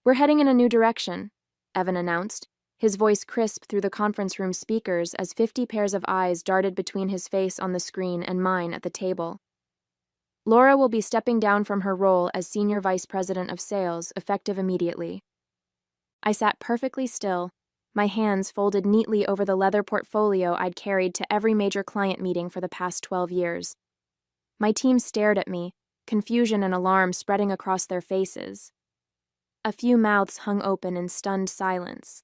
We're heading in a new direction, Evan announced, his voice crisp through the conference room speakers as 50 pairs of eyes darted between his face on the screen and mine at the table. Laura will be stepping down from her role as Senior Vice President of Sales, effective immediately. I sat perfectly still, my hands folded neatly over the leather portfolio I'd carried to every major client meeting for the past 12 years. My team stared at me, confusion and alarm spreading across their faces. A few mouths hung open in stunned silence.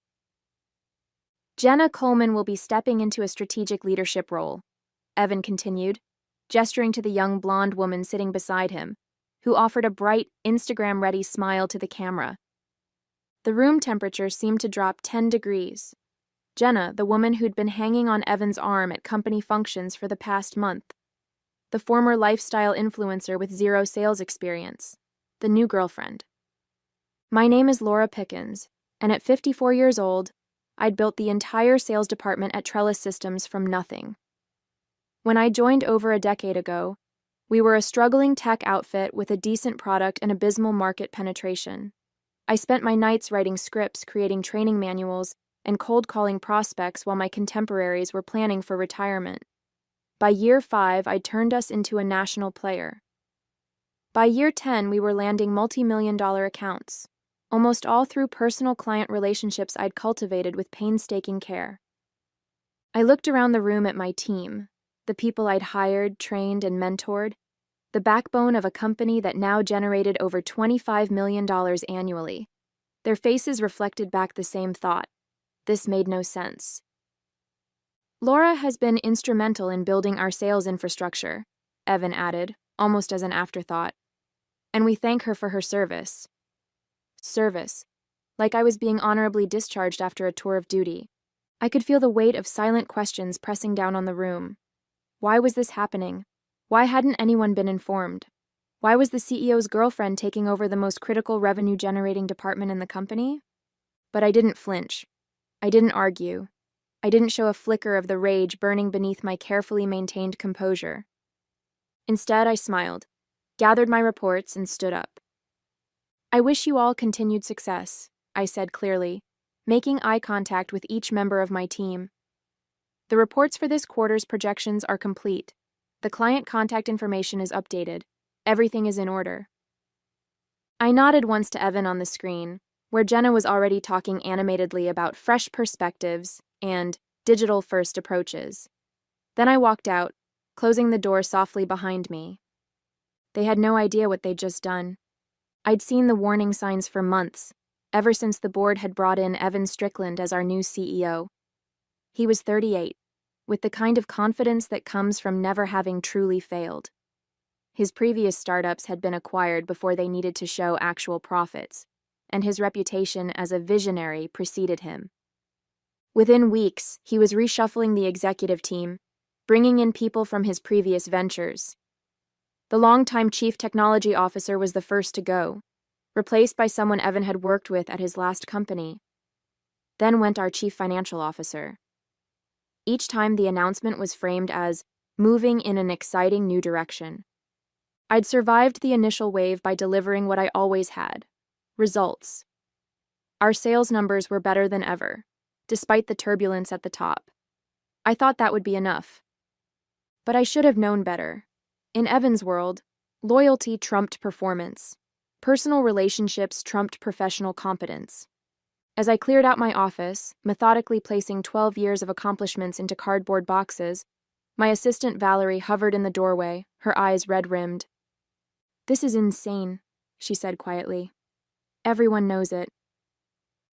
Jenna Coleman will be stepping into a strategic leadership role, Evan continued, gesturing to the young blonde woman sitting beside him, who offered a bright, Instagram-ready smile to the camera. The room temperature seemed to drop 10 degrees. Jenna, the woman who'd been hanging on Evan's arm at company functions for the past month. The former lifestyle influencer with zero sales experience. The new girlfriend. My name is Laura Pickens, and at 54 years old, I'd built the entire sales department at Trellis Systems from nothing. When I joined over a decade ago, we were a struggling tech outfit with a decent product and abysmal market penetration. I spent my nights writing scripts, creating training manuals, and cold calling prospects while my contemporaries were planning for retirement. By year 5, I'd turned us into a national player. By year 10, we were landing multi-million-dollar accounts, almost all through personal client relationships I'd cultivated with painstaking care. I looked around the room at my team, the people I'd hired, trained, and mentored, the backbone of a company that now generated over $25 million annually. Their faces reflected back the same thought. This made no sense. Laura has been instrumental in building our sales infrastructure, Evan added, almost as an afterthought. And we thank her for her service. Service. Like I was being honorably discharged after a tour of duty. I could feel the weight of silent questions pressing down on the room. Why was this happening? Why hadn't anyone been informed? Why was the CEO's girlfriend taking over the most critical revenue-generating department in the company? But I didn't flinch. I didn't argue. I didn't show a flicker of the rage burning beneath my carefully maintained composure. Instead, I smiled, gathered my reports, and stood up. I wish you all continued success, I said clearly, making eye contact with each member of my team. The reports for this quarter's projections are complete. The client contact information is updated. Everything is in order. I nodded once to Evan on the screen, where Jenna was already talking animatedly about fresh perspectives and digital-first approaches. Then I walked out, closing the door softly behind me. They had no idea what they'd just done. I'd seen the warning signs for months, ever since the board had brought in Evan Strickland as our new CEO. He was 38, with the kind of confidence that comes from never having truly failed. His previous startups had been acquired before they needed to show actual profits, and his reputation as a visionary preceded him. Within weeks, he was reshuffling the executive team, bringing in people from his previous ventures. The longtime chief technology officer was the first to go, replaced by someone Evan had worked with at his last company. Then went our chief financial officer. Each time the announcement was framed as moving in an exciting new direction. I'd survived the initial wave by delivering what I always had: results. Our sales numbers were better than ever, despite the turbulence at the top. I thought that would be enough. But I should have known better. In Evan's world, loyalty trumped performance. Personal relationships trumped professional competence. As I cleared out my office, methodically placing 12 years of accomplishments into cardboard boxes, my assistant Valerie hovered in the doorway, her eyes red-rimmed. "This is insane," she said quietly. "Everyone knows it."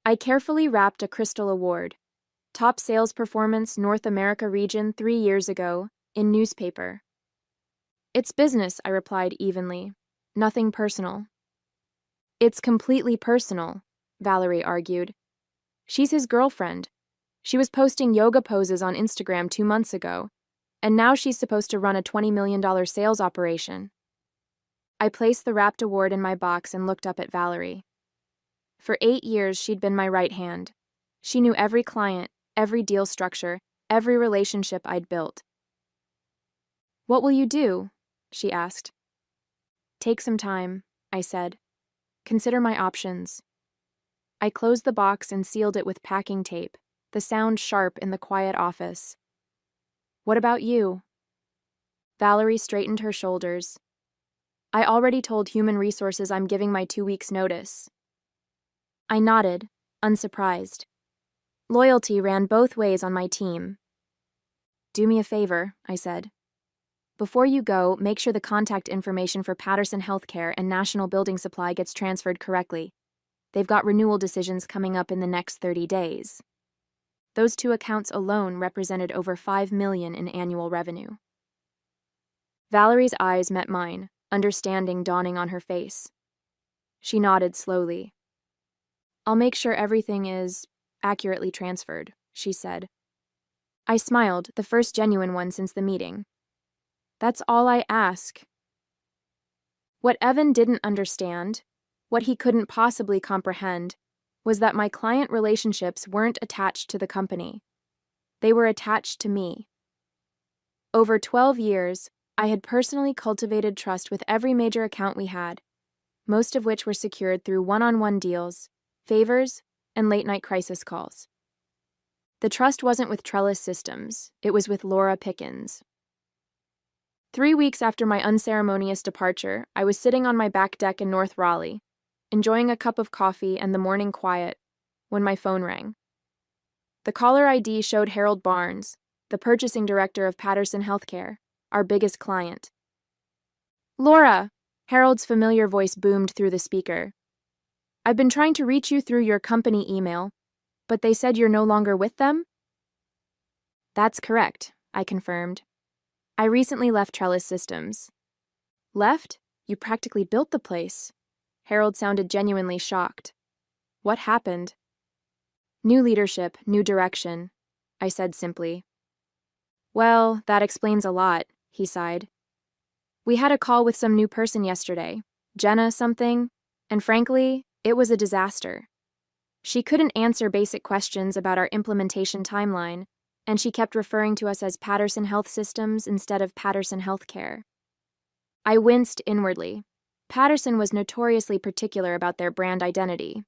I carefully wrapped a crystal award, top sales performance North America region 3 years ago, in newspaper. "It's business," I replied evenly. "Nothing personal." "It's completely personal," Valerie argued. "She's his girlfriend. She was posting yoga poses on Instagram 2 months ago, and now she's supposed to run a $20 million sales operation." I placed the wrapped award in my box and looked up at Valerie. For 8 years, she'd been my right hand. She knew every client, every deal structure, every relationship I'd built. "What will you do?" she asked. "Take some time," I said. "Consider my options." I closed the box and sealed it with packing tape, the sound sharp in the quiet office. What about you? Valerie straightened her shoulders. I already told Human Resources I'm giving my 2 weeks' notice. I nodded, unsurprised. Loyalty ran both ways on my team. Do me a favor, I said. Before you go, make sure the contact information for Patterson Healthcare and National Building Supply gets transferred correctly. They've got renewal decisions coming up in the next 30 days. Those 2 accounts alone represented over $5 million in annual revenue. Valerie's eyes met mine, understanding dawning on her face. She nodded slowly. I'll make sure everything is accurately transferred, she said. I smiled, the first genuine one since the meeting. That's all I ask. What Evan didn't understand, what he couldn't possibly comprehend, was that my client relationships weren't attached to the company. They were attached to me. Over 12 years, I had personally cultivated trust with every major account we had, most of which were secured through one-on-one deals, favors, and late-night crisis calls. The trust wasn't with Trellis Systems, it was with Laura Pickens. 3 weeks after my unceremonious departure, I was sitting on my back deck in North Raleigh, enjoying a cup of coffee and the morning quiet, when my phone rang. The caller ID showed Harold Barnes, the purchasing director of Patterson Healthcare, our biggest client. Laura, Harold's familiar voice boomed through the speaker. I've been trying to reach you through your company email, but they said you're no longer with them? That's correct, I confirmed. I recently left Trellis Systems. Left? You practically built the place. Harold sounded genuinely shocked. What happened? New leadership, new direction, I said simply. Well, that explains a lot, he sighed. We had a call with some new person yesterday, Jenna something, and frankly, it was a disaster. She couldn't answer basic questions about our implementation timeline, and she kept referring to us as Patterson Health Systems instead of Patterson Healthcare. I winced inwardly. Patterson was notoriously particular about their brand identity.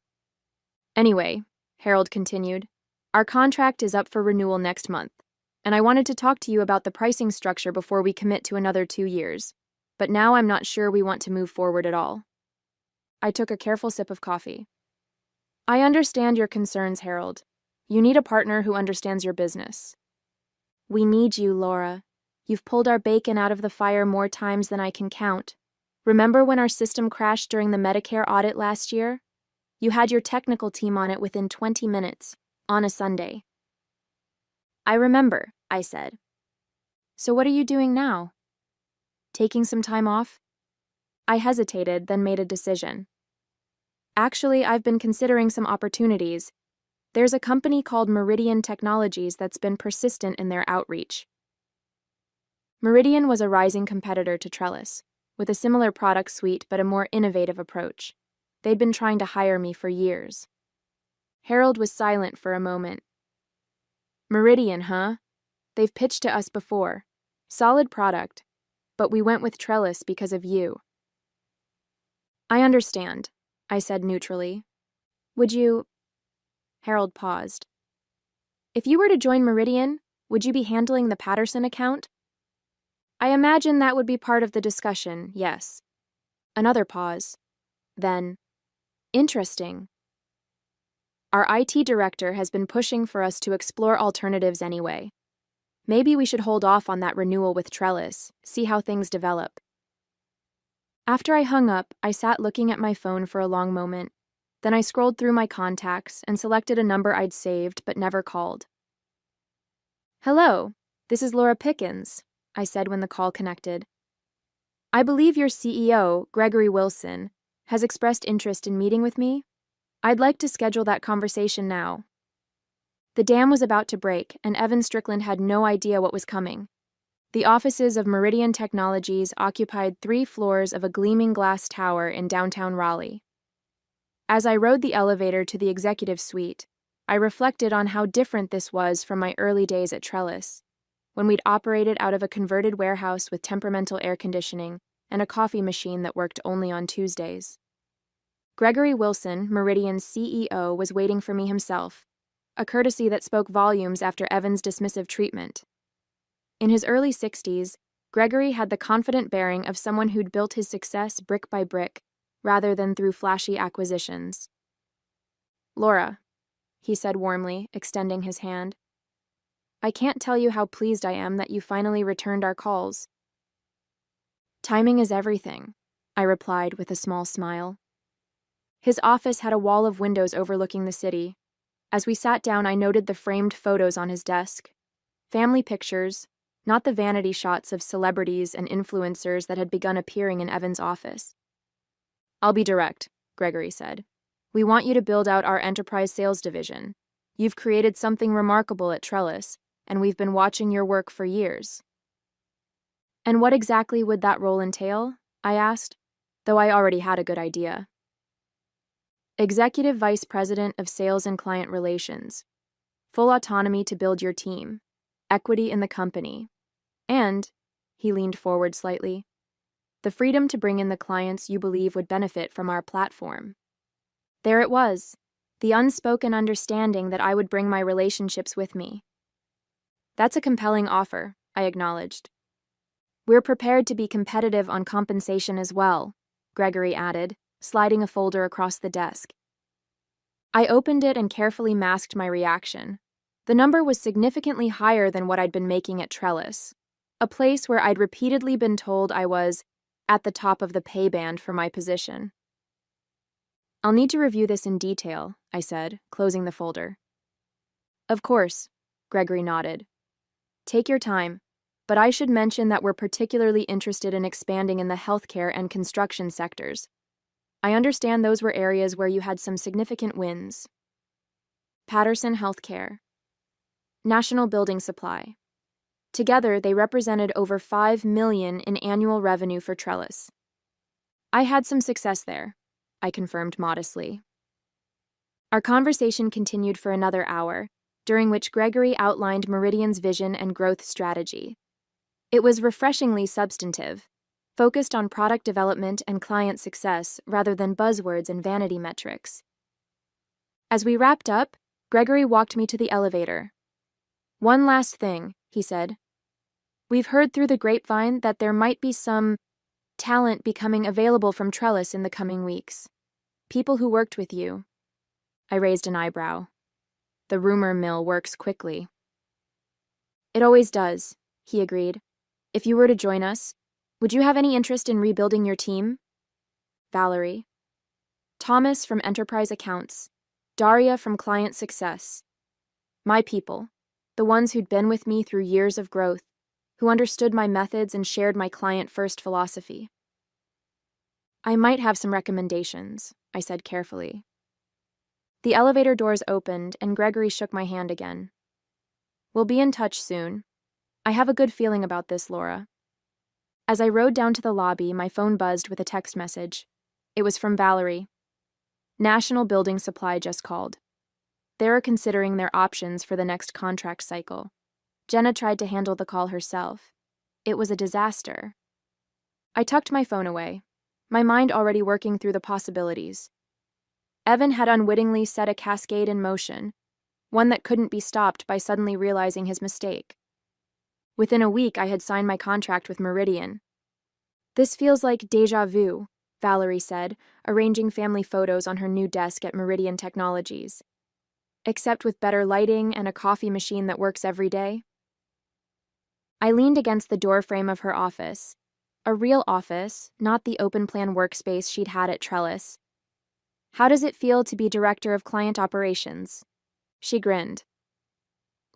Anyway, Harold continued, our contract is up for renewal next month, and I wanted to talk to you about the pricing structure before we commit to another 2 years, but now I'm not sure we want to move forward at all. I took a careful sip of coffee. I understand your concerns, Harold. You need a partner who understands your business. We need you, Laura. You've pulled our bacon out of the fire more times than I can count. Remember when our system crashed during the Medicare audit last year? You had your technical team on it within 20 minutes, on a Sunday. I remember, I said. So what are you doing now? Taking some time off? I hesitated, then made a decision. Actually, I've been considering some opportunities. There's a company called Meridian Technologies that's been persistent in their outreach. Meridian was a rising competitor to Trellis, with a similar product suite but a more innovative approach. They'd been trying to hire me for years. Harold was silent for a moment. Meridian, huh? They've pitched to us before. Solid product, but we went with Trellis because of you. I understand, I said neutrally. Would you... Harold paused. If you were to join Meridian, would you be handling the Patterson account? I imagine that would be part of the discussion, yes. Another pause. Then, interesting. Our IT director has been pushing for us to explore alternatives anyway. Maybe we should hold off on that renewal with Trellis, see how things develop. After I hung up, I sat looking at my phone for a long moment. Then I scrolled through my contacts and selected a number I'd saved but never called. Hello, this is Laura Pickens, I said when the call connected. I believe your CEO, Gregory Wilson, has expressed interest in meeting with me. I'd like to schedule that conversation now. The dam was about to break, and Evan Strickland had no idea what was coming. The offices of Meridian Technologies occupied 3 floors of a gleaming glass tower in downtown Raleigh. As I rode the elevator to the executive suite, I reflected on how different this was from my early days at Trellis, when we'd operated out of a converted warehouse with temperamental air conditioning and a coffee machine that worked only on Tuesdays. Gregory Wilson, Meridian's CEO, was waiting for me himself, a courtesy that spoke volumes after Evan's dismissive treatment. In his early 60s, Gregory had the confident bearing of someone who'd built his success brick by brick, rather than through flashy acquisitions. "Laura," he said warmly, extending his hand. "I can't tell you how pleased I am that you finally returned our calls." "Timing is everything," I replied with a small smile. His office had a wall of windows overlooking the city. As we sat down, I noted the framed photos on his desk. Family pictures, not the vanity shots of celebrities and influencers that had begun appearing in Evan's office. "I'll be direct," Gregory said. "We want you to build out our enterprise sales division. You've created something remarkable at Trellis, and we've been watching your work for years." "And what exactly would that role entail?" I asked, though I already had a good idea. "Executive Vice President of Sales and Client Relations. Full autonomy to build your team. Equity in the company. And," he leaned forward slightly, "the freedom to bring in the clients you believe would benefit from our platform." There it was, the unspoken understanding that I would bring my relationships with me. "That's a compelling offer," I acknowledged. "We're prepared to be competitive on compensation as well," Gregory added, sliding a folder across the desk. I opened it and carefully masked my reaction. The number was significantly higher than what I'd been making at Trellis, a place where I'd repeatedly been told I was at the top of the pay band for my position. "I'll need to review this in detail," I said, closing the folder. "Of course," Gregory nodded. "Take your time, but I should mention that we're particularly interested in expanding in the healthcare and construction sectors. I understand those were areas where you had some significant wins." Patterson Healthcare. National Building Supply. Together, they represented over $5 million in annual revenue for Trellis. "I had some success there," I confirmed modestly. Our conversation continued for another hour, during which Gregory outlined Meridian's vision and growth strategy. It was refreshingly substantive, focused on product development and client success rather than buzzwords and vanity metrics. As we wrapped up, Gregory walked me to the elevator. "One last thing," he said. "We've heard through the grapevine that there might be some talent becoming available from Trellis in the coming weeks. People who worked with you." I raised an eyebrow. The rumor mill works quickly. "It always does," he agreed. "If you were to join us, would you have any interest in rebuilding your team?" Valerie. Thomas from Enterprise Accounts. Daria from Client Success. My people, the ones who'd been with me through years of growth, who understood my methods and shared my client-first philosophy. "I might have some recommendations," I said carefully. The elevator doors opened, and Gregory shook my hand again. "We'll be in touch soon. I have a good feeling about this, Laura." As I rode down to the lobby, my phone buzzed with a text message. It was from Valerie. National Building Supply just called. They're considering their options for the next contract cycle. Jenna tried to handle the call herself. It was a disaster. I tucked my phone away, my mind already working through the possibilities. Evan had unwittingly set a cascade in motion, one that couldn't be stopped by suddenly realizing his mistake. Within a week, I had signed my contract with Meridian. "This feels like déjà vu," Valerie said, arranging family photos on her new desk at Meridian Technologies. "Except with better lighting and a coffee machine that works every day." I leaned against the doorframe of her office. A real office, not the open-plan workspace she'd had at Trellis. "How does it feel to be Director of Client Operations?" She grinned.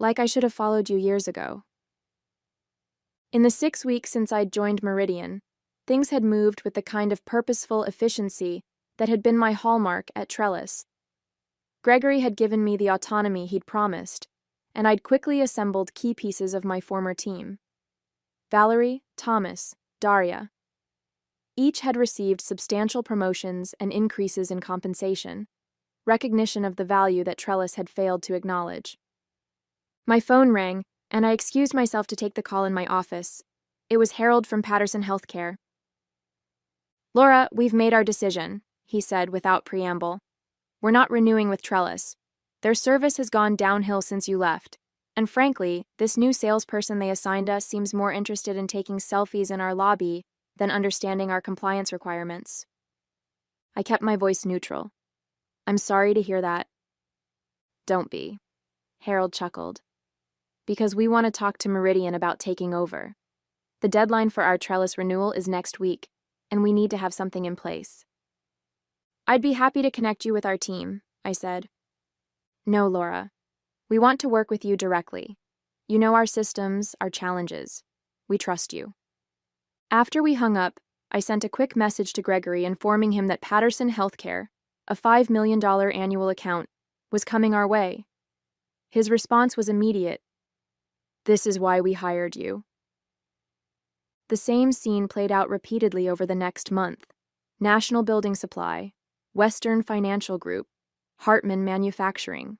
"Like I should have followed you years ago." In the 6 weeks since I'd joined Meridian, things had moved with the kind of purposeful efficiency that had been my hallmark at Trellis. Gregory had given me the autonomy he'd promised, and I'd quickly assembled key pieces of my former team. Valerie, Thomas, Daria. Each had received substantial promotions and increases in compensation, recognition of the value that Trellis had failed to acknowledge. My phone rang, and I excused myself to take the call in my office. It was Harold from Patterson Healthcare. "Laura, we've made our decision," he said without preamble. "We're not renewing with Trellis. Their service has gone downhill since you left. And frankly, this new salesperson they assigned us seems more interested in taking selfies in our lobby than understanding our compliance requirements." I kept my voice neutral. "I'm sorry to hear that." "Don't be," Harold chuckled. "Because we want to talk to Meridian about taking over. The deadline for our Trellis renewal is next week, and we need to have something in place." "I'd be happy to connect you with our team," I said. "No, Laura. We want to work with you directly. You know our systems, our challenges. We trust you." After we hung up, I sent a quick message to Gregory informing him that Patterson Healthcare, a $5 million annual account, was coming our way. His response was immediate. "This is why we hired you." The same scene played out repeatedly over the next month. National Building Supply, Western Financial Group, Hartman Manufacturing.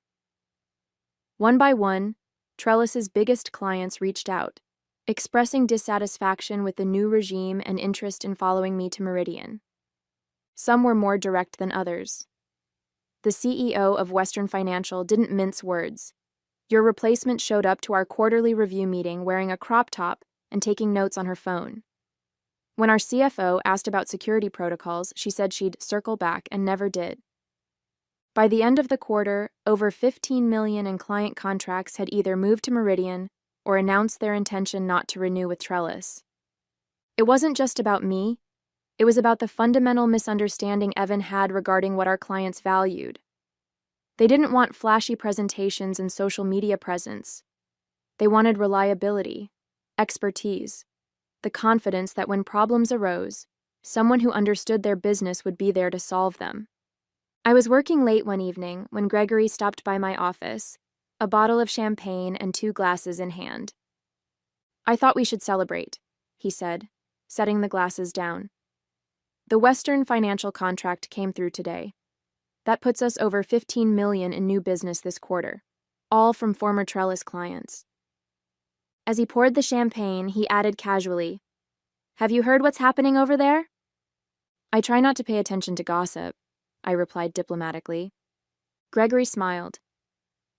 One by one, Trellis's biggest clients reached out, expressing dissatisfaction with the new regime and interest in following me to Meridian. Some were more direct than others. The CEO of Western Financial didn't mince words. "Your replacement showed up to our quarterly review meeting wearing a crop top and taking notes on her phone. When our CFO asked about security protocols, she said she'd circle back and never did." By the end of the quarter, over $15 million in client contracts had either moved to Meridian or announced their intention not to renew with Trellis. It wasn't just about me. It was about the fundamental misunderstanding Evan had regarding what our clients valued. They didn't want flashy presentations and social media presence. They wanted reliability, expertise, the confidence that when problems arose, someone who understood their business would be there to solve them. I was working late one evening when Gregory stopped by my office, a bottle of champagne and 2 glasses in hand. "I thought we should celebrate," he said, setting the glasses down. "The Western Financial contract came through today. That puts us over $15 million in new business this quarter, all from former Trellis clients." As he poured the champagne, he added casually, "Have you heard what's happening over there?" "I try not to pay attention to gossip," I replied diplomatically. Gregory smiled.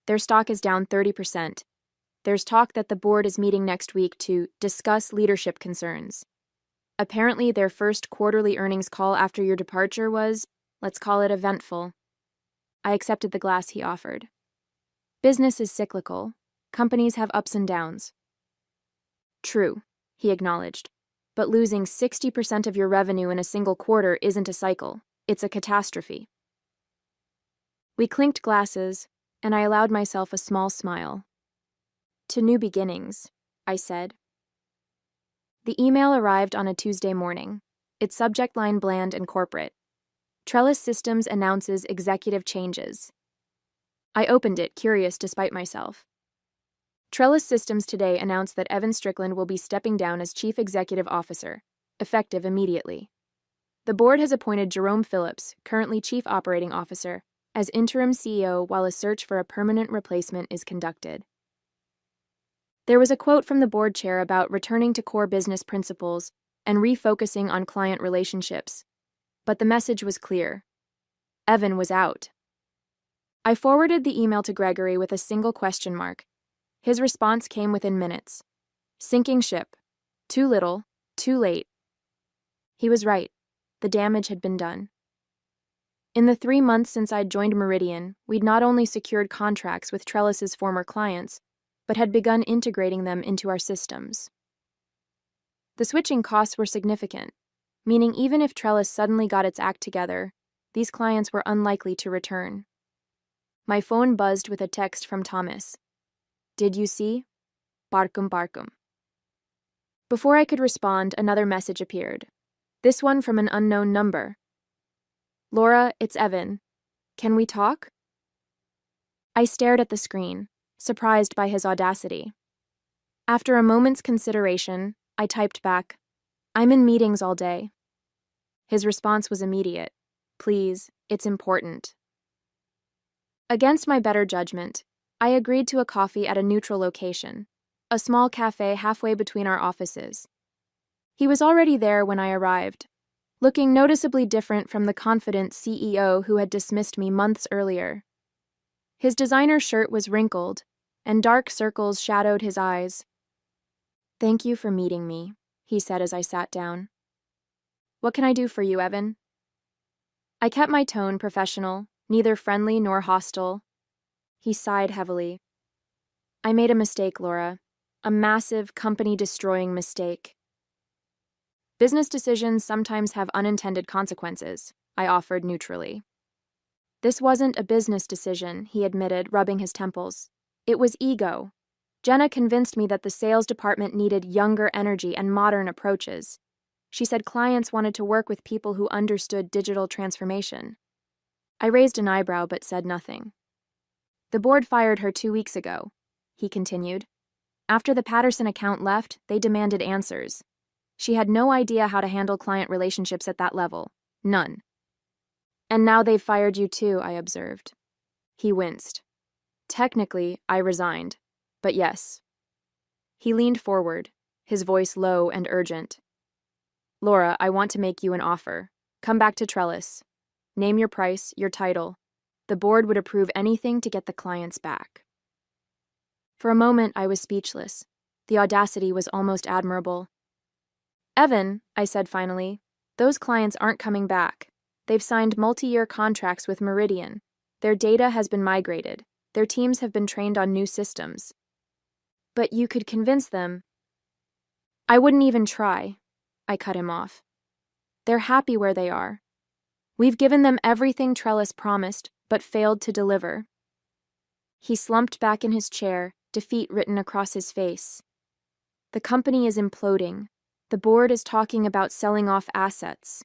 "Their stock is down 30%. There's talk that the board is meeting next week to discuss leadership concerns. Apparently, their first quarterly earnings call after your departure was, let's call it, eventful." I accepted the glass he offered. "Business is cyclical. Companies have ups and downs." "True," he acknowledged. "But losing 60% of your revenue in a single quarter isn't a cycle. It's a catastrophe." We clinked glasses, and I allowed myself a small smile. "To new beginnings," I said. The email arrived on a Tuesday morning, its subject line bland and corporate. "Trellis Systems announces executive changes." I opened it, curious despite myself. "Trellis Systems today announced that Evan Strickland will be stepping down as Chief Executive Officer, effective immediately. The board has appointed Jerome Phillips, currently Chief Operating Officer, as interim CEO while a search for a permanent replacement is conducted." There was a quote from the board chair about returning to core business principles and refocusing on client relationships, but the message was clear. Evan was out. I forwarded the email to Gregory with a single question mark. His response came within minutes. "Sinking ship. Too little, too late." He was right. The damage had been done. In the 3 months since I'd joined Meridian, we'd not only secured contracts with Trellis's former clients, but had begun integrating them into our systems. The switching costs were significant, meaning even if Trellis suddenly got its act together, these clients were unlikely to return. My phone buzzed with a text from Thomas. "Did you see? Barkum barkum." Before I could respond, another message appeared. This one from an unknown number. "Laura, it's Evan. Can we talk?" I stared at the screen, surprised by his audacity. After a moment's consideration, I typed back, "I'm in meetings all day." His response was immediate. "Please, it's important." Against my better judgment, I agreed to a coffee at a neutral location, a small cafe halfway between our offices. He was already there when I arrived. looking noticeably different from the confident CEO who had dismissed me months earlier. His designer shirt was wrinkled, and dark circles shadowed his eyes. "Thank you for meeting me," he said as I sat down. "What can I do for you, Evan?" I kept my tone professional, neither friendly nor hostile. He sighed heavily. "I made a mistake, Laura. A massive, company-destroying mistake." "Business decisions sometimes have unintended consequences," I offered neutrally. "This wasn't a business decision," he admitted, rubbing his temples. "It was ego. Jenna convinced me that the sales department needed younger energy and modern approaches. She said clients wanted to work with people who understood digital transformation." I raised an eyebrow but said nothing. "The board fired her 2 weeks ago," he continued. "After the Patterson account left, they demanded answers. She had no idea how to handle client relationships at that level. None." "And now they've fired you too," I observed. He winced. "Technically, I resigned. But yes." He leaned forward, his voice low and urgent. "Laura, I want to make you an offer. Come back to Trellis. Name your price, your title. The board would approve anything to get the clients back." For a moment, I was speechless. The audacity was almost admirable. "Evan," I said finally, "those clients aren't coming back. They've signed multi-year contracts with Meridian. Their data has been migrated. Their teams have been trained on new systems." "But you could convince them." "I wouldn't even try," I cut him off. "They're happy where they are. We've given them everything Trellis promised, but failed to deliver." He slumped back in his chair, defeat written across his face. "The company is imploding. The board is talking about selling off assets."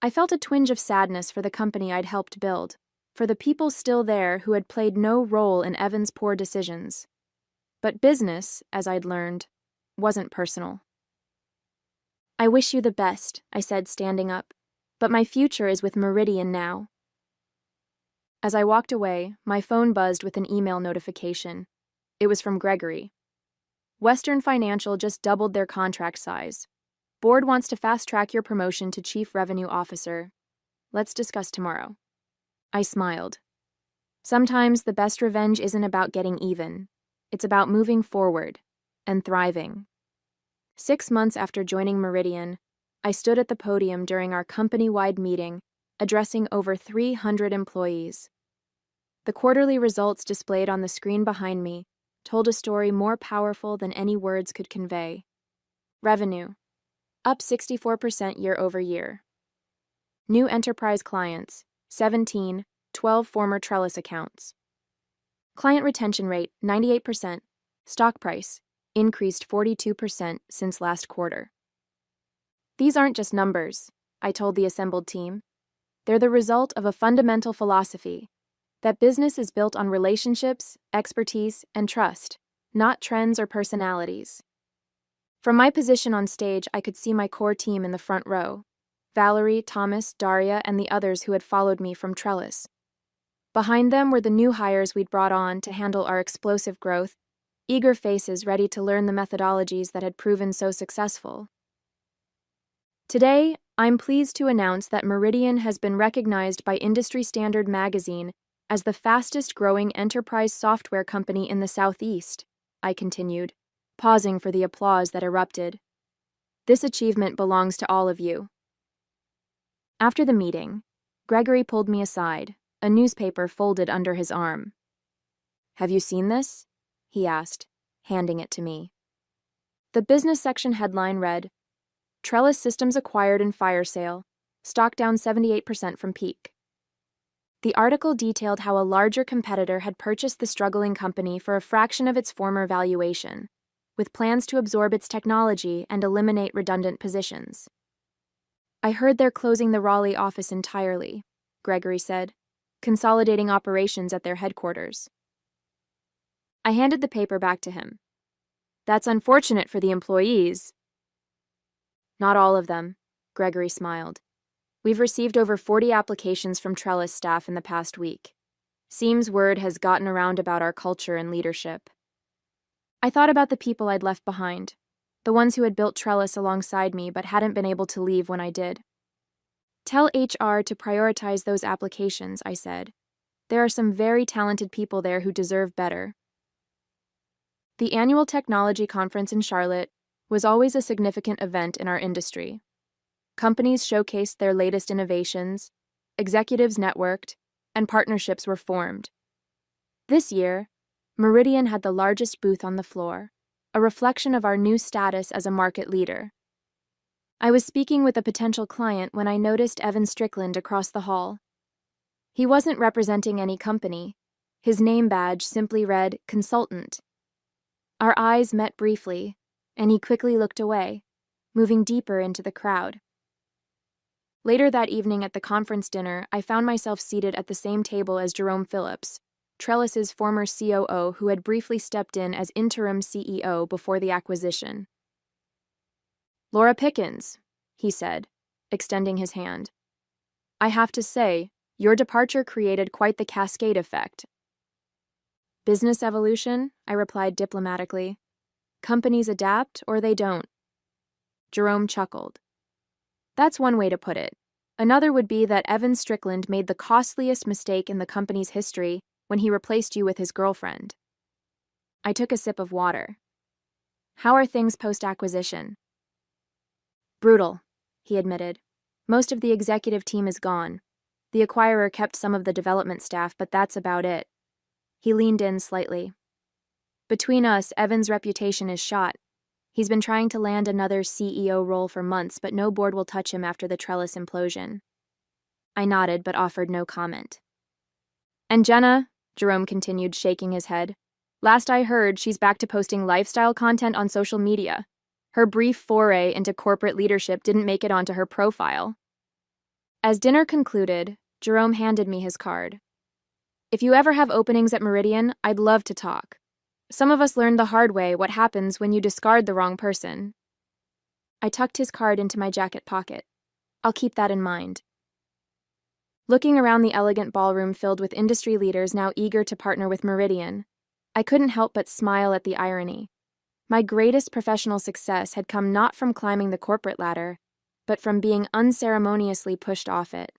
I felt a twinge of sadness for the company I'd helped build, for the people still there who had played no role in Evan's poor decisions. But business, as I'd learned, wasn't personal. "I wish you the best," I said, standing up, "but my future is with Meridian now." As I walked away, my phone buzzed with an email notification. It was from Gregory. "Western Financial just doubled their contract size. Board wants to fast-track your promotion to Chief Revenue Officer. Let's discuss tomorrow." I smiled. Sometimes the best revenge isn't about getting even. It's about moving forward and thriving. 6 months after joining Meridian, I stood at the podium during our company-wide meeting, addressing over 300 employees. The quarterly results displayed on the screen behind me told a story more powerful than any words could convey. Revenue, up 64% year over year. New enterprise clients, 17, 12 former Trellis accounts. Client retention rate, 98%. Stock price, increased 42% since last quarter. "These aren't just numbers," I told the assembled team. "They're the result of a fundamental philosophy, that business is built on relationships, expertise, and trust, not trends or personalities." From my position on stage, I could see my core team in the front row: Valerie, Thomas, Daria, and the others who had followed me from Trellis. Behind them were the new hires we'd brought on to handle our explosive growth, eager faces ready to learn the methodologies that had proven so successful. Today, I'm pleased to announce that Meridian has been recognized by Industry Standard magazine as the fastest-growing enterprise software company in the Southeast, I continued, pausing for the applause that erupted. "This achievement belongs to all of you." After the meeting, Gregory pulled me aside, a newspaper folded under his arm. "Have you seen this?" he asked, handing it to me. The business section headline read, "Trellis Systems acquired in fire sale, stock down 78% from peak." The article detailed how a larger competitor had purchased the struggling company for a fraction of its former valuation, with plans to absorb its technology and eliminate redundant positions. "I heard they're closing the Raleigh office entirely," Gregory said, "consolidating operations at their headquarters." I handed the paper back to him. "That's unfortunate for the employees." "Not all of them," Gregory smiled. "We've received over 40 applications from Trellis staff in the past week. Seems word has gotten around about our culture and leadership." I thought about the people I'd left behind. the ones who had built Trellis alongside me but hadn't been able to leave when I did. Tell HR to prioritize those applications, I said. There are some very talented people there who deserve better. The annual technology conference in Charlotte was always a significant event in our industry. Companies showcased their latest innovations, executives networked, and partnerships were formed. This year, Meridian had the largest booth on the floor, a reflection of our new status as a market leader. I was speaking with a potential client when I noticed Evan Strickland across the hall. He wasn't representing any company. His name badge simply read Consultant. Our eyes met briefly, and he quickly looked away, moving deeper into the crowd. Later that evening at the conference dinner, I found myself seated at the same table as Jerome Phillips, Trellis's former COO who had briefly stepped in as interim CEO before the acquisition. "Laura Pickens," he said, extending his hand. "I have to say, your departure created quite the cascade effect." "Business evolution," I replied diplomatically. "Companies adapt or they don't." Jerome chuckled. "That's one way to put it. Another would be that Evan Strickland made the costliest mistake in the company's history when he replaced you with his girlfriend." I took a sip of water. "How are things post-acquisition?" "Brutal," he admitted. "Most of the executive team is gone. The acquirer kept some of the development staff, but that's about it." He leaned in slightly. "Between us, Evan's reputation is shot. He's been trying to land another CEO role for months, but no board will touch him after the Trellis implosion." I nodded, but offered no comment. "And Jenna," Jerome continued, shaking his head, "last I heard, she's back to posting lifestyle content on social media. Her brief foray into corporate leadership didn't make it onto her profile." As dinner concluded, Jerome handed me his card. "If you ever have openings at Meridian, I'd love to talk. Some of us learned the hard way what happens when you discard the wrong person." I tucked his card into my jacket pocket. I'll keep that in mind. Looking around the elegant ballroom filled with industry leaders now eager to partner with Meridian, I couldn't help but smile at the irony. My greatest professional success had come not from climbing the corporate ladder, but from being unceremoniously pushed off it.